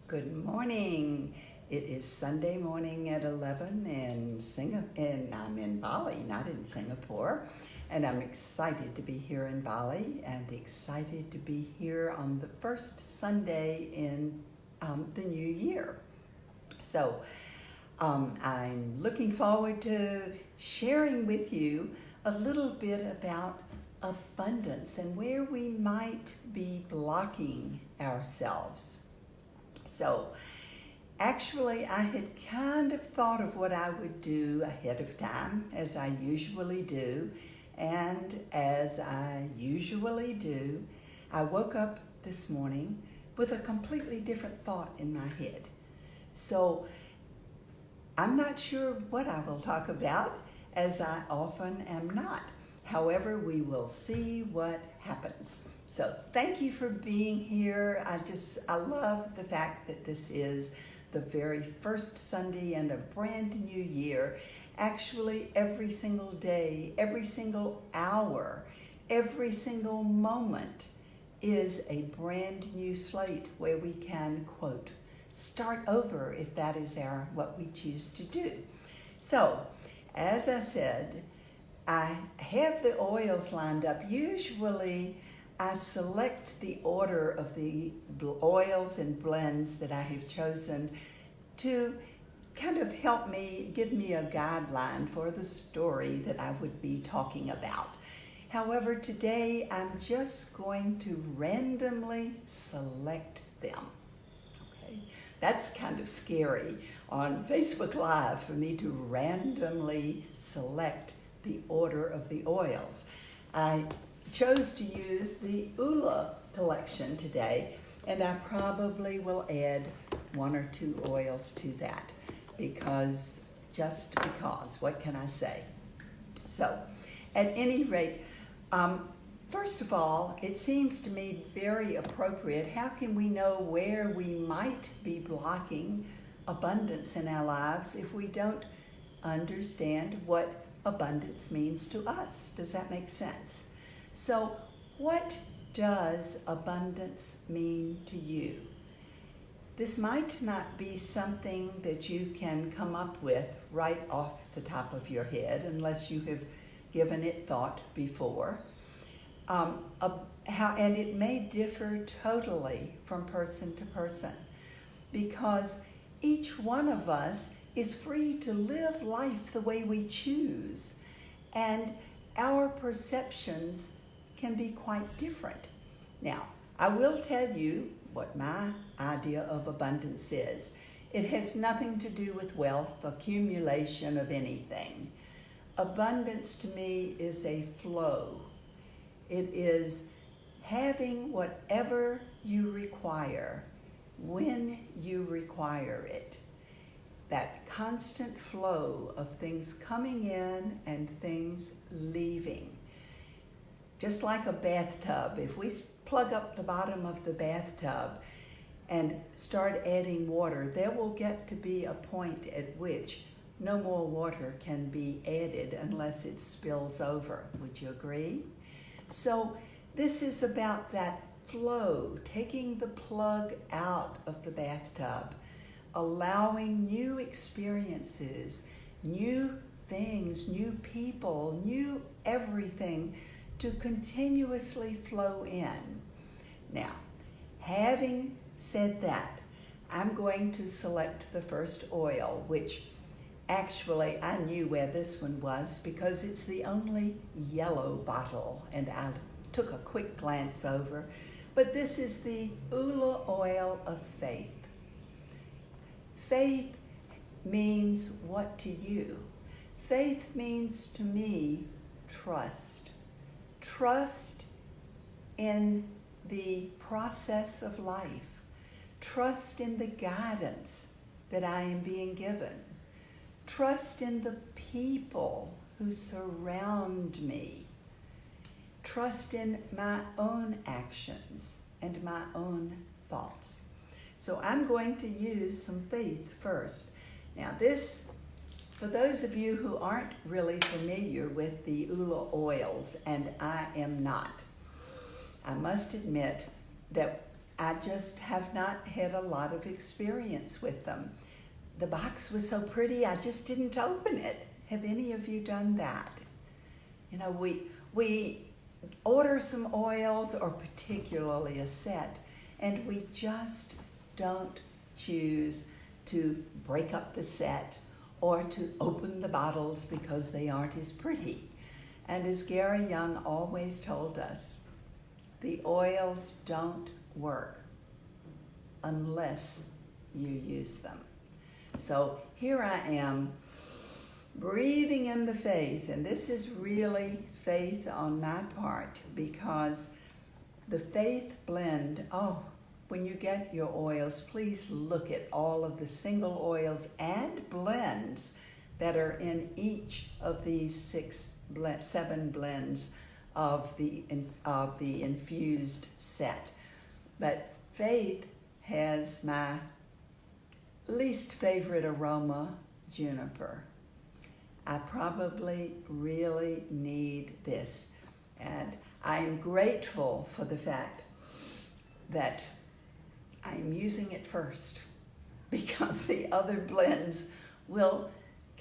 Good morning. It is Sunday morning at 11 and I'm in Bali, not in Singapore. And I'm excited to be here in Bali and excited to be here on the first Sunday in the new year. So I'm looking forward to sharing with you a little bit about abundance and where we might be blocking ourselves. So actually, I had kind of thought of what I would do ahead of time, as I usually do. And as I usually do, I woke up this morning with a completely different thought in my head. So I'm not sure what I will talk about, as I often am not. However, we will see what happens. So thank you for being here. I love the fact that this is the very first Sunday in a brand new year. Actually, every single day, every single hour, every single moment is a brand new slate where we can, quote, start over if that is what we choose to do. So, as I said, I have the oils lined up. Usually, I select the order of the oils and blends that I have chosen to kind of help me, give me a guideline for the story that I would be talking about. However, today I'm just going to randomly select them. Okay, that's kind of scary on Facebook Live for me to randomly select the order of the oils. I chose to use the Ula collection today, and I probably will add one or two oils to that just because, what can I say? So, at any rate, first of all, it seems to me very appropriate. How can we know where we might be blocking abundance in our lives if we don't understand what abundance means to us? Does that make sense? So, what does abundance mean to you? This might not be something that you can come up with right off the top of your head unless you have given it thought before. And it may differ totally from person to person, because each one of us is free to live life the way we choose, and our perceptions can be quite different. Now, I will tell you what my idea of abundance is. It has nothing to do with wealth, accumulation of anything. Abundance to me is a flow. It is having whatever you require when you require it. That constant flow of things coming in and things leaving. Just like a bathtub, if we plug up the bottom of the bathtub and start adding water, there will get to be a point at which no more water can be added unless it spills over. Would you agree? So this is about that flow, taking the plug out of the bathtub, allowing new experiences, new things, new people, new everything to continuously flow in. Now, having said that, I'm going to select the first oil, which actually I knew where this one was because it's the only yellow bottle, and I took a quick glance over. But this is the Ula oil of faith. Faith means what to you? Faith means to me trust. Trust in the process of life. Trust in the guidance that I am being given. Trust in the people who surround me. Trust in my own actions and my own thoughts. So I'm going to use some faith first. Now this, for those of you who aren't really familiar with the Ula oils, and I am not, I must admit that I just have not had a lot of experience with them. The box was so pretty, I just didn't open it. Have any of you done that? You know, we order some oils, or particularly a set, and we just don't choose to break up the set or to open the bottles because they aren't as pretty. And as Gary Young always told us, the oils don't work unless you use them. So here I am, breathing in the faith, and this is really faith on my part, because the faith blend, when you get your oils, please look at all of the single oils and blends that are in each of these 7 blends of the infused set. But faith has my least favorite aroma, juniper. I probably really need this. And I am grateful for the fact that I'm using it first, because the other blends will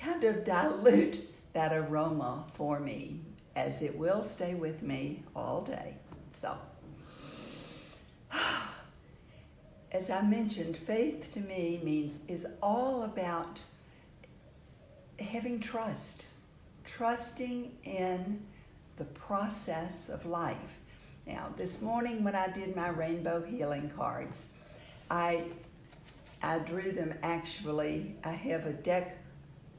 kind of dilute that aroma for me, as it will stay with me all day. So, as I mentioned, faith to me is all about having trust, trusting in the process of life. Now, this morning when I did my rainbow healing cards, I drew them actually. I have a deck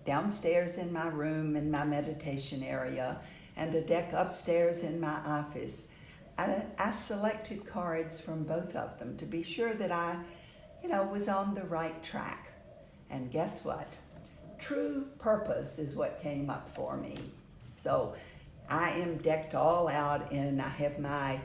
downstairs in my room in my meditation area, and a deck upstairs in my office. I selected cards from both of them to be sure that I, was on the right track. And guess what? True purpose is what came up for me. So I am decked all out, and I have my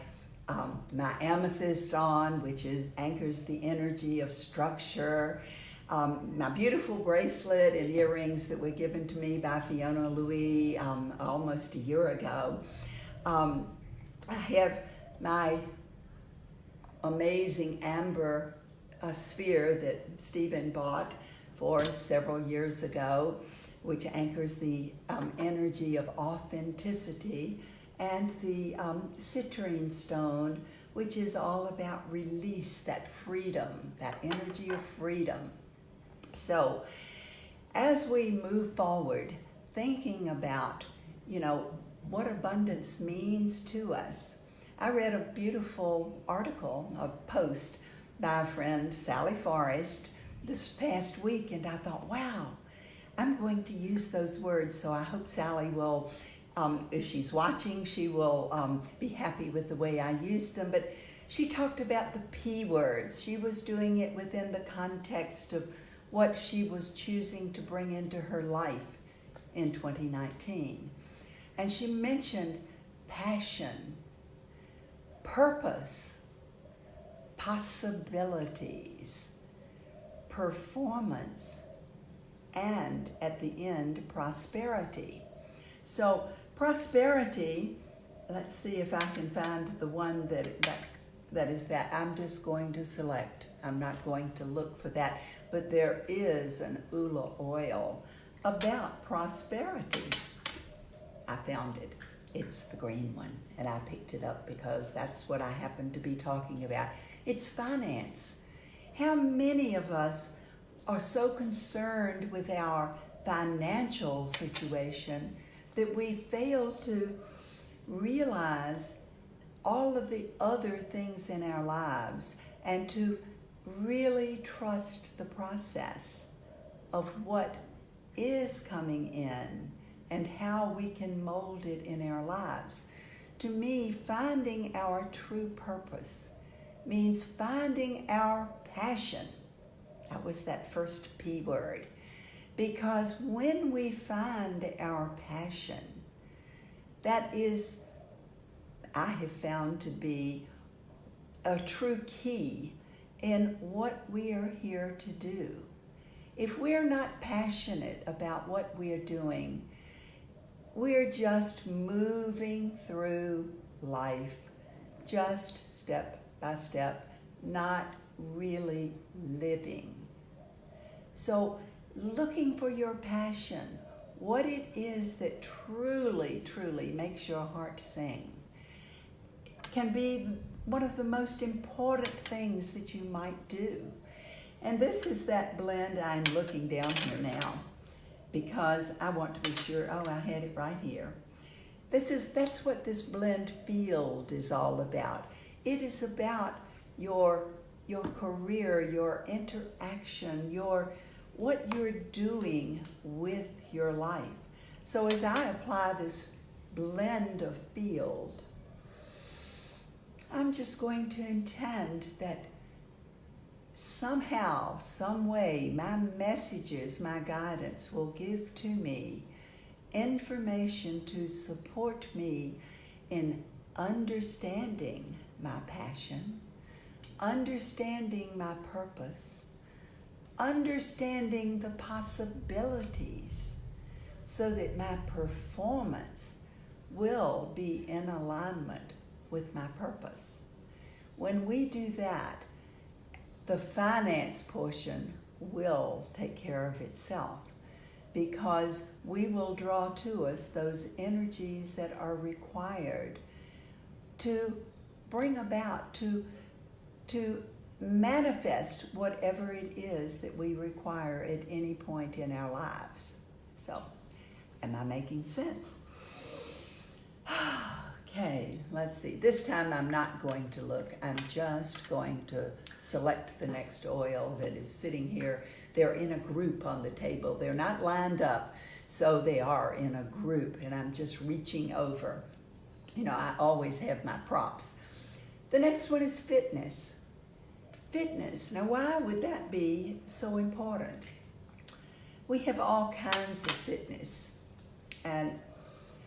amethyst on, which anchors the energy of structure. My beautiful bracelet and earrings that were given to me by Fiona Louie almost a year ago. I have my amazing amber sphere that Stephen bought for several years ago, which anchors the energy of authenticity, and the citrine stone, which is all about release, that freedom, that energy of freedom. So as we move forward, thinking about, what abundance means to us, I read a beautiful article, a post by a friend, Sally Forrest, this past week, and I thought, wow, I'm going to use those words. So I hope Sally will, if she's watching, she will be happy with the way I used them. But she talked about the P words. She was doing it within the context of what she was choosing to bring into her life in 2019. And she mentioned passion, purpose, possibilities, performance, and at the end, prosperity. So prosperity, let's see if I can find the one that is that. I'm just going to select. I'm not going to look for that. But there is an Ula oil about prosperity. I found it. It's the green one, and I picked it up because that's what I happen to be talking about. It's finance. How many of us are so concerned with our financial situation that we fail to realize all of the other things in our lives, and to really trust the process of what is coming in and how we can mold it in our lives. To me, finding our true purpose means finding our passion. That was that first P word. Because when we find our passion, that is, I have found to be a true key in what we are here to do. If we're not passionate about what we are doing, we're just moving through life, just step by step, not really living. So looking for your passion, what it is that truly, truly makes your heart sing, can be one of the most important things that you might do. And this is that blend. I'm looking down here now because I want to be sure. Oh, I had it right here. That's what this blend field is all about. It is about your career, your interaction, what you're doing with your life. So as I apply this blend of field, I'm just going to intend that somehow, some way, my messages, my guidance will give to me information to support me in understanding my passion, understanding my purpose, understanding the possibilities, so that my performance will be in alignment with my purpose. When we do that, the finance portion will take care of itself, because we will draw to us those energies that are required to bring about, to manifest whatever it is that we require at any point in our lives. So, am I making sense? Okay, let's see. This time I'm not going to look. I'm just going to select the next oil that is sitting here. They're in a group on the table. They're not lined up, so they are in a group, and I'm just reaching over. You know, I always have my props. The next one is fitness. Fitness. Now, why would that be so important? We have all kinds of fitness, and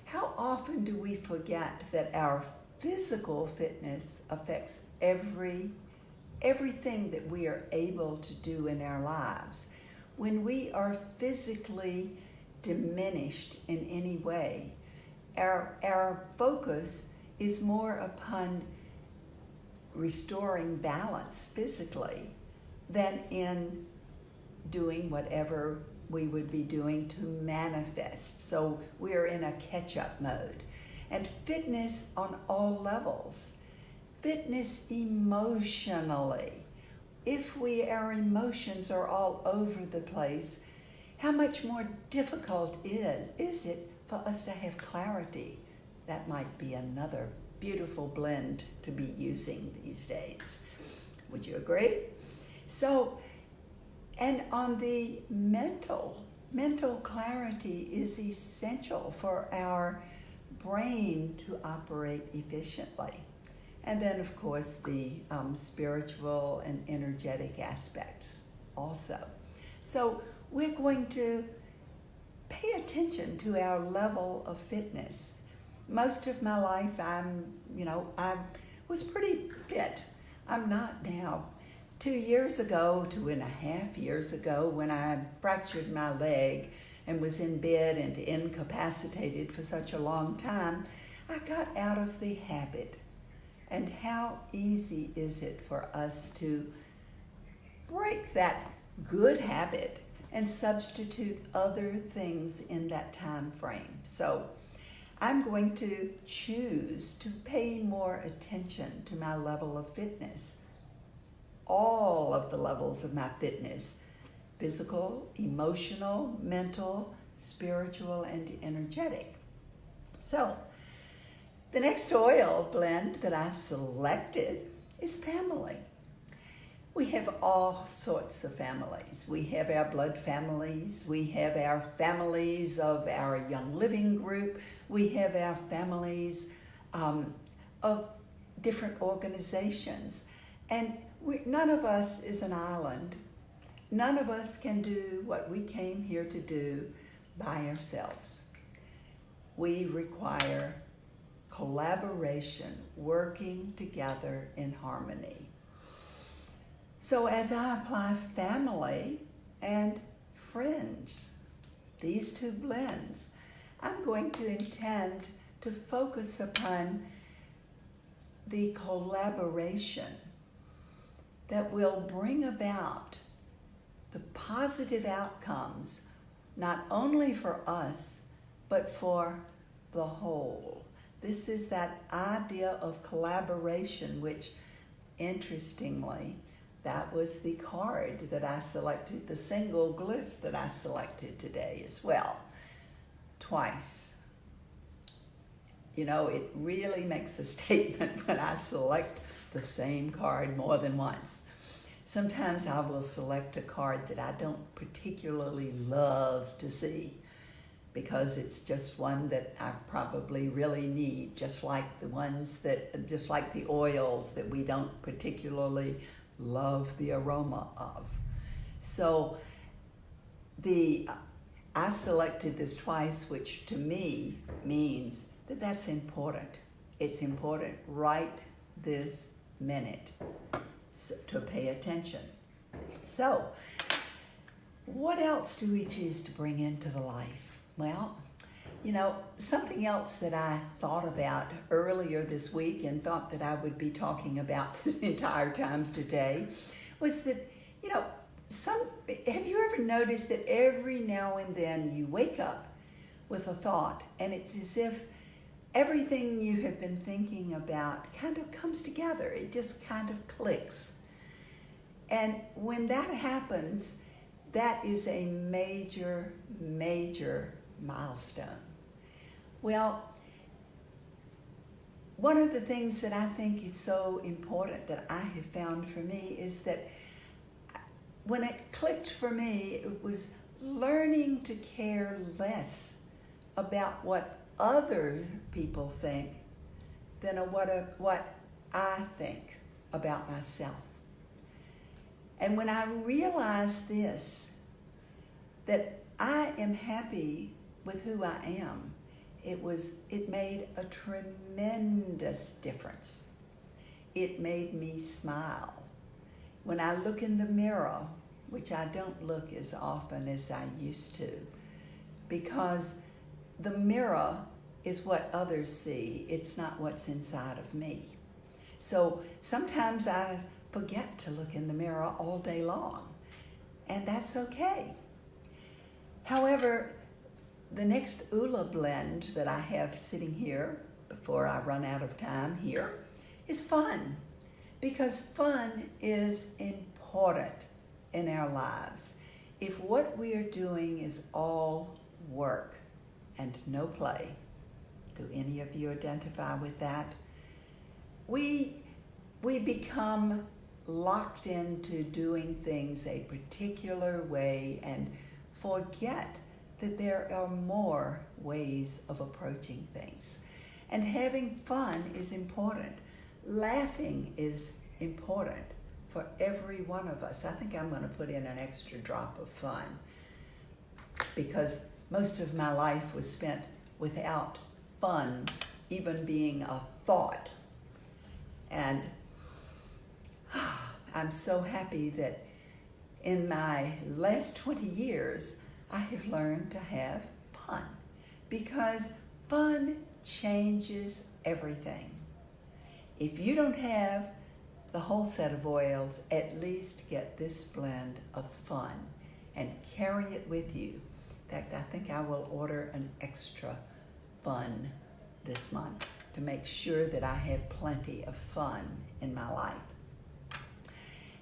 how often do we forget that our physical fitness affects everything that we are able to do in our lives? When we are physically diminished in any way, our focus is more upon restoring balance physically than in doing whatever we would be doing to manifest. So we're in a catch-up mode. And fitness on all levels. Fitness emotionally. If our emotions are all over the place, how much more difficult is it for us to have clarity? That might be another beautiful blend to be using these days. Would you agree? So, and on the mental clarity is essential for our brain to operate efficiently. And then, of course, the spiritual and energetic aspects also. So we're going to pay attention to our level of fitness. Most of my life, I was pretty fit. I'm not now. 2.5 years ago, when I fractured my leg and was in bed and incapacitated for such a long time, I got out of the habit. And how easy is it for us to break that good habit and substitute other things in that time frame? So I'm going to choose to pay more attention to my level of fitness. All of the levels of my fitness: physical, emotional, mental, spiritual, and energetic. So the next oil blend that I selected is family. We have all sorts of families. We have our blood families. We have our families of our Young Living group. We have our families of different organizations. And none of us is an island. None of us can do what we came here to do by ourselves. We require collaboration, working together in harmony. So as I apply family and friends, these two blends, I'm going to intend to focus upon the collaboration that will bring about the positive outcomes, not only for us, but for the whole. This is that idea of collaboration, which, interestingly, that was the card that I selected, the single glyph that I selected today as well, twice. You know, it really makes a statement when I select the same card more than once. Sometimes I will select a card that I don't particularly love to see because it's just one that I probably really need, just like the oils that we don't particularly love the aroma of. So I selected this twice, which to me means that that's important. It's important right this minute to pay attention. So, what else do we choose to bring into the life? Well, you know, something else that I thought about earlier this week and thought that I would be talking about the entire time today was that, you know, have you ever noticed that every now and then you wake up with a thought and it's as if everything you have been thinking about kind of comes together. It just kind of clicks. And when that happens, that is a major, major milestone. Well, one of the things that I think is so important that I have found for me is that when it clicked for me, it was learning to care less about what other people think than what I think about myself. And when I realized this, that I am happy with who I am, it made a tremendous difference. It made me smile. When I look in the mirror, which I don't look as often as I used to, because the mirror is what others see. It's not what's inside of me. So sometimes I forget to look in the mirror all day long, and that's okay. However, the next Ula blend that I have sitting here, before I run out of time here, is fun, because fun is important in our lives. If what we are doing is all work and no play, do any of you identify with that? We become locked into doing things a particular way and forget that there are more ways of approaching things. And having fun is important. Laughing is important for every one of us. I think I'm going to put in an extra drop of fun because most of my life was spent without fun even being a thought. And I'm so happy that in my last 20 years, I have learned to have fun because fun changes everything. If you don't have the whole set of oils, at least get this blend of fun and carry it with you. In fact, I think I will order an extra fun this month to make sure that I have plenty of fun in my life.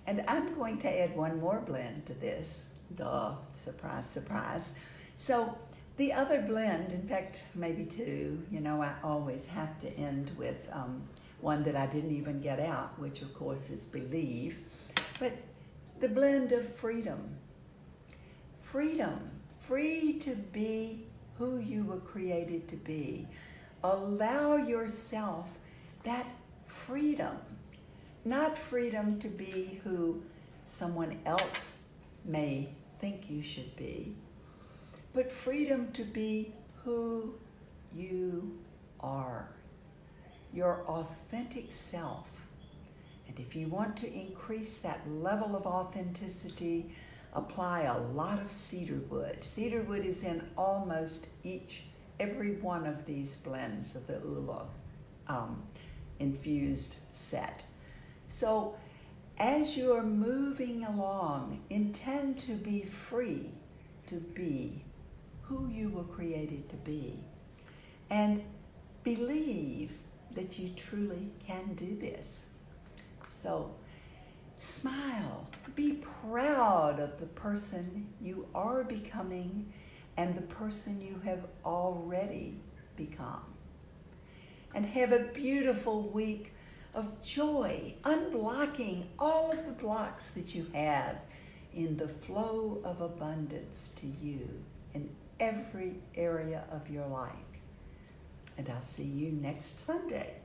And I'm going to add one more blend to this. Duh, surprise, surprise. So the other blend, in fact, maybe two, you know, I always have to end with one that I didn't even get out, which of course is Believe. But the blend of freedom. Freedom, free to be who you were created to be. Allow yourself that freedom, not freedom to be who someone else may think you should be, but freedom to be who you are, your authentic self. And if you want to increase that level of authenticity, apply a lot of cedar wood. Cedar wood is in almost every one of these blends of the Ula infused set. So as you're moving along, intend to be free to be who you were created to be. And believe that you truly can do this. So smile, be proud of the person you are becoming and the person you have already become. And have a beautiful week of joy, unblocking all of the blocks that you have in the flow of abundance to you in every area of your life. And I'll see you next Sunday.